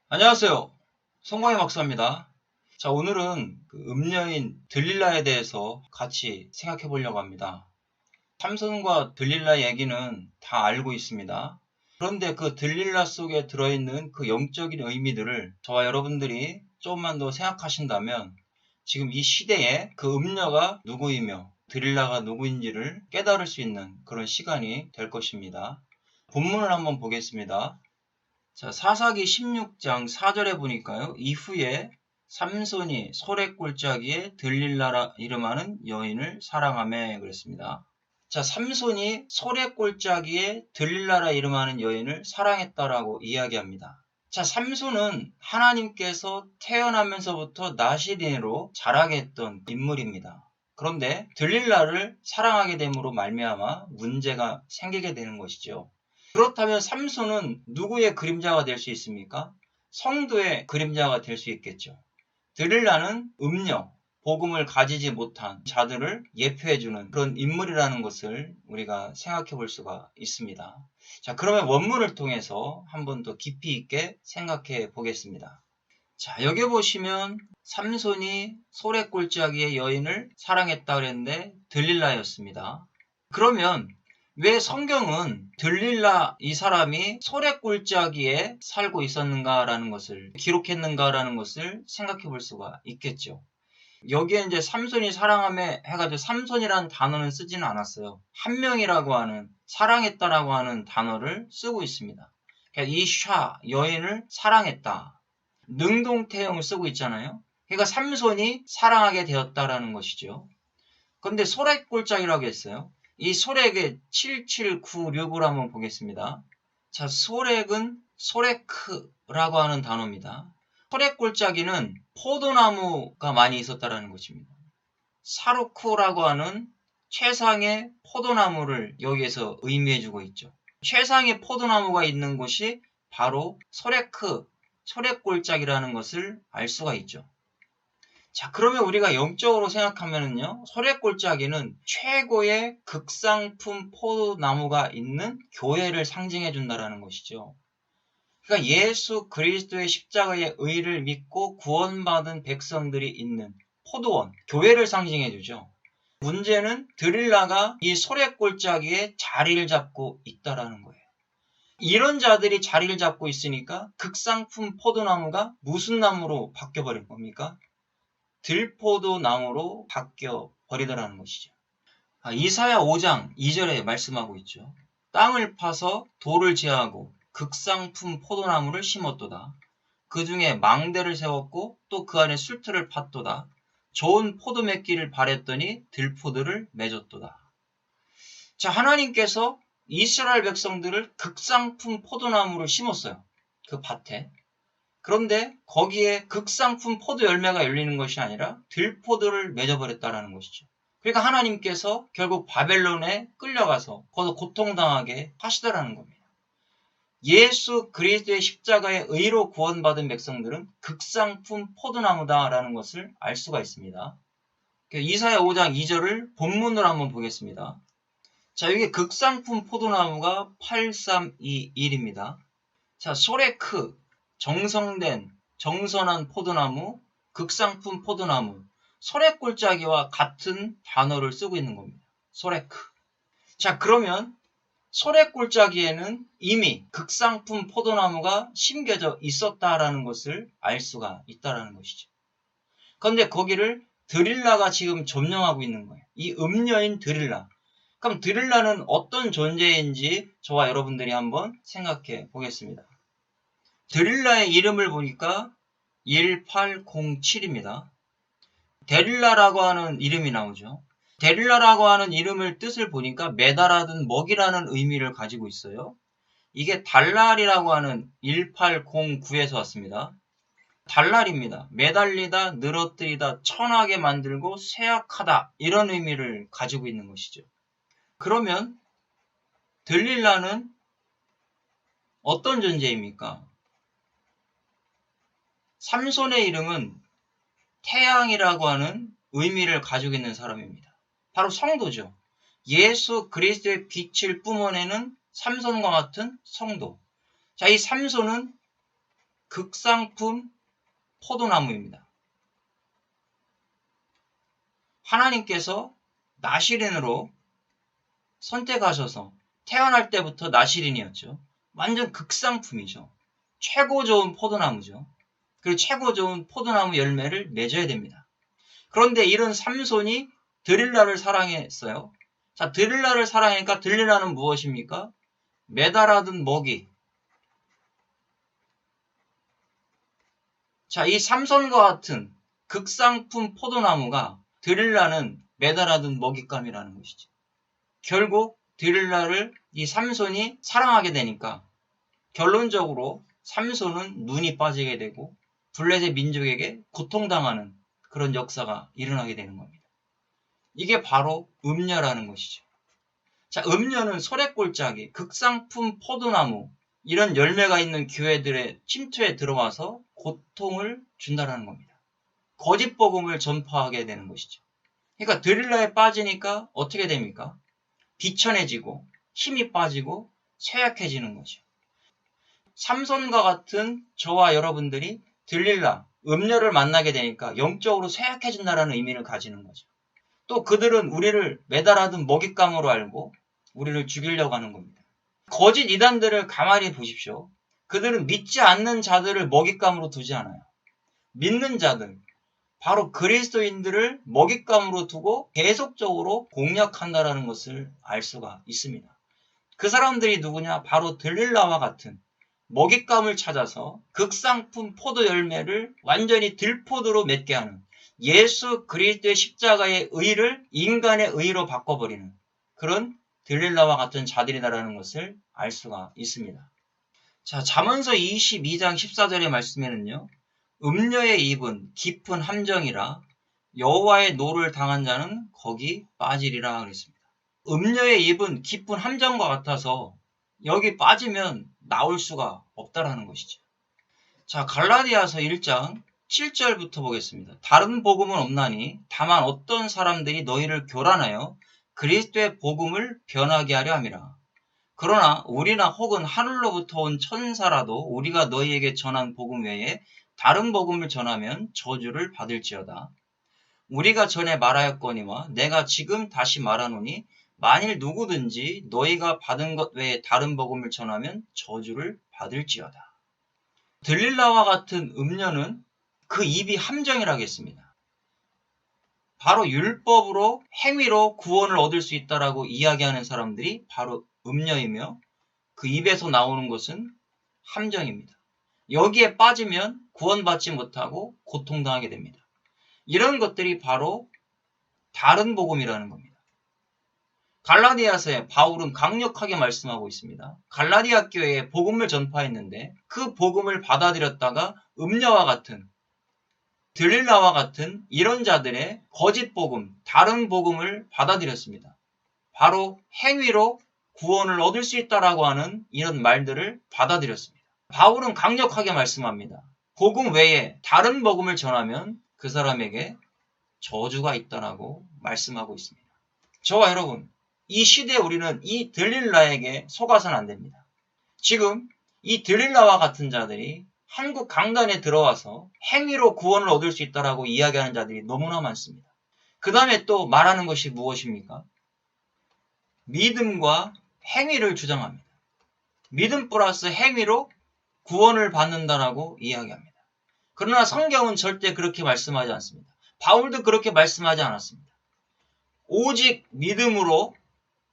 안녕하세요. 송광희 박사입니다. 자, 오늘은 그 음녀인 들릴라에 대해서 같이 생각해 보려고 합니다. 삼손과 들릴라 얘기는 다 알고 있습니다. 그런데 그 들릴라 속에 들어있는 그 영적인 의미들을 저와 여러분들이 조금만 더 생각하신다면 지금 이 시대에 그 음녀가 누구이며 들릴라가 누구인지를 깨달을 수 있는 그런 시간이 될 것입니다. 본문을 한번 보겠습니다. 자, 사사기 16장 4절에 보니까요. 이후에 삼손이 소랫골짜기에 들릴라라 이름하는 여인을 사랑하며 그랬습니다. 자, 삼손이 소랫골짜기에 들릴라라 이름하는 여인을 사랑했다라고 이야기합니다. 자, 삼손은 하나님께서 태어나면서부터 나시린으로 자라게 했던 인물입니다. 그런데 들릴라를 사랑하게 됨으로 말미암아 문제가 생기게 되는 것이죠. 그렇다면 삼손은 누구의 그림자가 될 수 있습니까? 성도의 그림자가 될 수 있겠죠. 들릴라는 음녀, 복음을 가지지 못한 자들을 예표해주는 그런 인물이라는 것을 우리가 생각해 볼 수가 있습니다. 자, 그러면 원문을 통해서 한 번 더 깊이 있게 생각해 보겠습니다. 자, 여기 보시면 삼손이 소랫골짜기의 여인을 사랑했다 그랬는데 들릴라였습니다. 그러면 왜 성경은 들릴라 이 사람이 소랫골짜기에 살고 있었는가라는 것을 기록했는가라는 것을 생각해 볼 수가 있겠죠. 여기에 이제 삼손이 사랑함에 해가지고 삼손이라는 단어는 쓰지는 않았어요. 한 명이라고 하는 사랑했다라고 하는 단어를 쓰고 있습니다. 그러니까 이 샤 여인을 사랑했다. 능동태형을 쓰고 있잖아요. 그러니까 삼손이 사랑하게 되었다라는 것이죠. 그런데 소랫골짜기라고 했어요. 이 소렉의 7796을 한번 보겠습니다. 자, 소렉은 소레크라고 하는 단어입니다. 소렉골짜기는 포도나무가 많이 있었다라는 것입니다. 사루크라고 하는 최상의 포도나무를 여기에서 의미해주고 있죠. 최상의 포도나무가 있는 곳이 바로 소레크, 소렉골짜기라는 것을 알 수가 있죠. 자, 그러면 우리가 영적으로 생각하면은요, 소랫골짜기는 최고의 극상품 포도나무가 있는 교회를 상징해 준다라는 것이죠. 그러니까 예수 그리스도의 십자가의 의를 믿고 구원받은 백성들이 있는 포도원, 교회를 상징해 주죠. 문제는 드릴라가 이 소랫골짜기에 자리를 잡고 있다라는 거예요. 이런 자들이 자리를 잡고 있으니까 극상품 포도나무가 무슨 나무로 바뀌어버린 겁니까? 들포도 나무로 바뀌어 버리더라는 것이죠. 이사야 5장 2절에 말씀하고 있죠. 땅을 파서 돌을 제하고 극상품 포도나무를 심었도다. 그 중에 망대를 세웠고 또 그 안에 술틀을 팠도다. 좋은 포도 맺기를 바랬더니 들포들을 맺었도다. 자, 하나님께서 이스라엘 백성들을 극상품 포도나무를 심었어요. 그 밭에. 그런데 거기에 극상품 포도 열매가 열리는 것이 아니라 들포도를 맺어버렸다는 것이죠. 그러니까 하나님께서 결국 바벨론에 끌려가서 거기서 고통당하게 하시더라는 겁니다. 예수 그리스도의 십자가의 의로 구원받은 백성들은 극상품 포도나무다라는 것을 알 수가 있습니다. 이사야 5장 2절을 본문으로 한번 보겠습니다. 자, 여기 극상품 포도나무가 8321입니다. 자, 소레크, 정성된, 정선한 포도나무, 극상품 포도나무, 소래골짜기와 같은 단어를 쓰고 있는 겁니다. 소레크. 자, 그러면 소래골짜기에는 이미 극상품 포도나무가 심겨져 있었다라는 것을 알 수가 있다라는 것이죠. 그런데 거기를 드릴라가 지금 점령하고 있는 거예요. 이 음녀인 드릴라. 그럼 드릴라는 어떤 존재인지 저와 여러분들이 한번 생각해 보겠습니다. 드릴라의 이름을 보니까 1807입니다. 데릴라라고 하는 이름이 나오죠. 데릴라라고 하는 이름을 뜻을 보니까 매달아둔 먹이라는 의미를 가지고 있어요. 이게 달랄이라고 하는 1809에서 왔습니다. 달랄입니다. 매달리다, 늘어뜨리다, 천하게 만들고 쇠약하다 이런 의미를 가지고 있는 것이죠. 그러면 들릴라는 어떤 존재입니까? 삼손의 이름은 태양이라고 하는 의미를 가지고 있는 사람입니다. 바로 성도죠. 예수 그리스도의 빛을 뿜어내는 삼손과 같은 성도. 자, 이 삼손은 극상품 포도나무입니다. 하나님께서 나시린으로 선택하셔서 태어날 때부터 나시린이었죠. 완전 극상품이죠. 최고 좋은 포도나무죠. 그리고 최고 좋은 포도나무 열매를 맺어야 됩니다. 그런데 이런 삼손이 드릴라를 사랑했어요. 자, 드릴라를 사랑하니까 드릴라는 무엇입니까? 매달아둔 먹이. 자, 이 삼손과 같은 극상품 포도나무가 드릴라는 매달아둔 먹잇감이라는 것이죠. 결국 드릴라를 이 삼손이 사랑하게 되니까 결론적으로 삼손은 눈이 빠지게 되고 블레셋 민족에게 고통당하는 그런 역사가 일어나게 되는 겁니다. 이게 바로 음녀라는 것이죠. 자, 음녀는 소래골짜기, 극상품 포도나무 이런 열매가 있는 교회들의 침투에 들어와서 고통을 준다는 겁니다. 거짓 복음을 전파하게 되는 것이죠. 그러니까 드릴라에 빠지니까 어떻게 됩니까? 비천해지고 힘이 빠지고 쇠약해지는 거죠. 삼손과 같은 저와 여러분들이 들릴라, 음녀를 만나게 되니까 영적으로 쇠약해진다는 의미를 가지는 거죠. 또 그들은 우리를 매달아둔 먹잇감으로 알고 우리를 죽이려고 하는 겁니다. 거짓 이단들을 가만히 보십시오. 그들은 믿지 않는 자들을 먹잇감으로 두지 않아요. 믿는 자들, 바로 그리스도인들을 먹잇감으로 두고 계속적으로 공략한다는 것을 알 수가 있습니다. 그 사람들이 누구냐? 바로 들릴라와 같은 먹잇감을 찾아서 극상품 포도 열매를 완전히 들포도로 맺게 하는 예수 그리스도의 십자가의 의를 인간의 의로 바꿔버리는 그런 들릴라와 같은 자들이다라는 것을 알 수가 있습니다. 자, 잠언서 22장 14절의 말씀에는요. 음녀의 입은 깊은 함정이라 여호와의 노를 당한 자는 거기 빠지리라 그랬습니다. 음녀의 입은 깊은 함정과 같아서 여기 빠지면 나올 수가 없다라는 것이죠. 자, 갈라디아서 1장 7절부터 보겠습니다. 다른 복음은 없나니 다만 어떤 사람들이 너희를 교란하여 그리스도의 복음을 변하게 하려 함이라. 그러나 우리나 혹은 하늘로부터 온 천사라도 우리가 너희에게 전한 복음 외에 다른 복음을 전하면 저주를 받을지어다. 우리가 전에 말하였거니와 내가 지금 다시 말하노니 만일 누구든지 너희가 받은 것 외에 다른 복음을 전하면 저주를 받을지어다. 들릴라와 같은 음녀는 그 입이 함정이라겠습니다. 바로 율법으로 행위로 구원을 얻을 수 있다라고 이야기하는 사람들이 바로 음녀이며 그 입에서 나오는 것은 함정입니다. 여기에 빠지면 구원받지 못하고 고통당하게 됩니다. 이런 것들이 바로 다른 복음이라는 겁니다. 갈라디아서에 바울은 강력하게 말씀하고 있습니다. 갈라디아 교회에 복음을 전파했는데 그 복음을 받아들였다가 음녀와 같은 들릴라와 같은 이런 자들의 거짓 복음, 다른 복음을 받아들였습니다. 바로 행위로 구원을 얻을 수 있다라고 하는 이런 말들을 받아들였습니다. 바울은 강력하게 말씀합니다. 복음 외에 다른 복음을 전하면 그 사람에게 저주가 있다라고 말씀하고 있습니다. 저와 여러분, 이 시대에 우리는 이 들릴라에게 속아서는 안 됩니다. 지금 이 들릴라와 같은 자들이 한국 강단에 들어와서 행위로 구원을 얻을 수 있다라고 이야기하는 자들이 너무나 많습니다. 그 다음에 또 말하는 것이 무엇입니까? 믿음과 행위를 주장합니다. 믿음 플러스 행위로 구원을 받는다라고 이야기합니다. 그러나 성경은 절대 그렇게 말씀하지 않습니다. 바울도 그렇게 말씀하지 않았습니다. 오직 믿음으로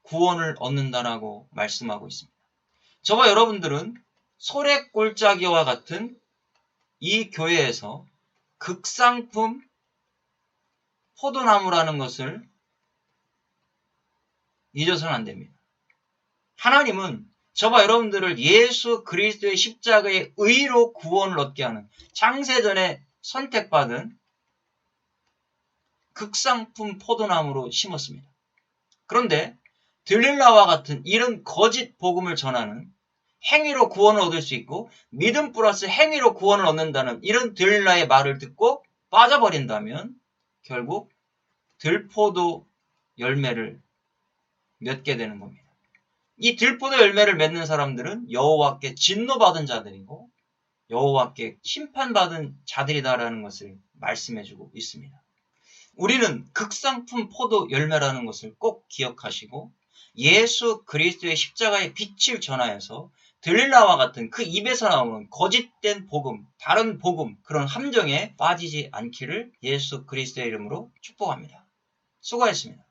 구원을 얻는다라고 말씀하고 있습니다. 저와 여러분들은 소래골짜기와 같은 이 교회에서 극상품 포도나무라는 것을 잊어서는 안 됩니다. 하나님은 저와 여러분들을 예수 그리스도의 십자가의 의로 구원을 얻게 하는 창세전에 선택받은 극상품 포도나무로 심었습니다. 그런데 들릴라와 같은 이런 거짓 복음을 전하는 행위로 구원을 얻을 수 있고 믿음 플러스 행위로 구원을 얻는다는 이런 들릴라의 말을 듣고 빠져버린다면 결국 들포도 열매를 맺게 되는 겁니다. 이 들포도 열매를 맺는 사람들은 여호와께 진노받은 자들이고 여호와께 심판받은 자들이다라는 것을 말씀해주고 있습니다. 우리는 극상품 포도 열매라는 것을 꼭 기억하시고 예수 그리스도의 십자가의 빛을 전하여서 들릴라와 같은 그 입에서 나오는 거짓된 복음, 다른 복음, 그런 함정에 빠지지 않기를 예수 그리스도의 이름으로 축복합니다. 수고하셨습니다.